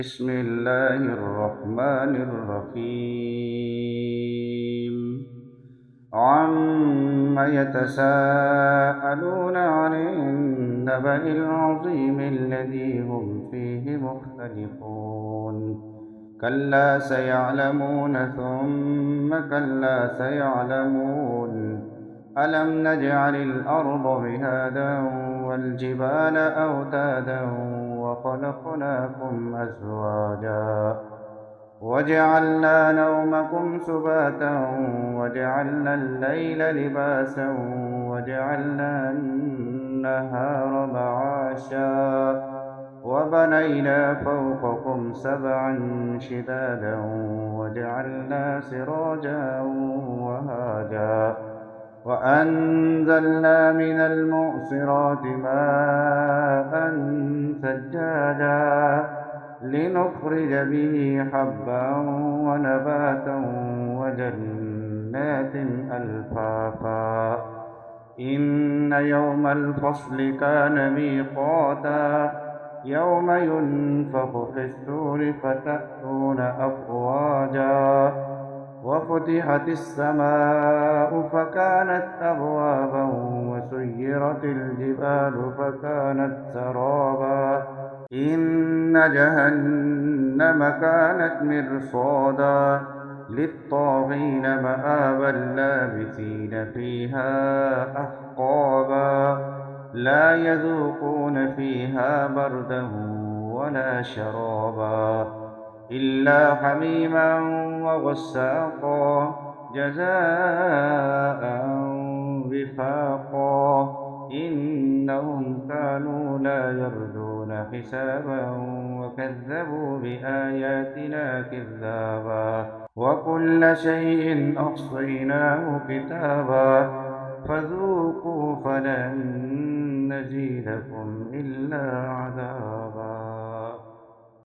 بسم الله الرحمن الرحيم عم يتساءلون عن النبأ العظيم الذي هم فيه مختلفون كلا سيعلمون ثم كلا سيعلمون ألم نجعل الأرض مهادا والجبال أوتادا وخلقناكم أزواجا وجعلنا نومكم سباتا وجعلنا الليل لباسا وجعلنا النهار معاشا وبنينا فوقكم سبعا شدادا وجعلنا سراجا وهاجا وأنزلنا من المعصرات ماء ثجاجا لنخرج به حبا ونباتا وجنات ألفافا إن يوم الفصل كان ميقاتا يوم ينفخ في السور فتأتون أفواجا وفتحت السماء فكانت أبوابا وسيرت الجبال فكانت سرابا إن جهنم كانت مرصادا للطاغين مآبا لابثين فيها أحقابا لا يذوقون فيها بردا ولا شرابا إلا حميما وغساقا جزاء وفاقا إنهم كانوا لا يرجون حسابا وكذبوا بآياتنا كذابا وكل شيء أحصيناه كتابا فذوقوا فلن نزيدكم إلا عذابا.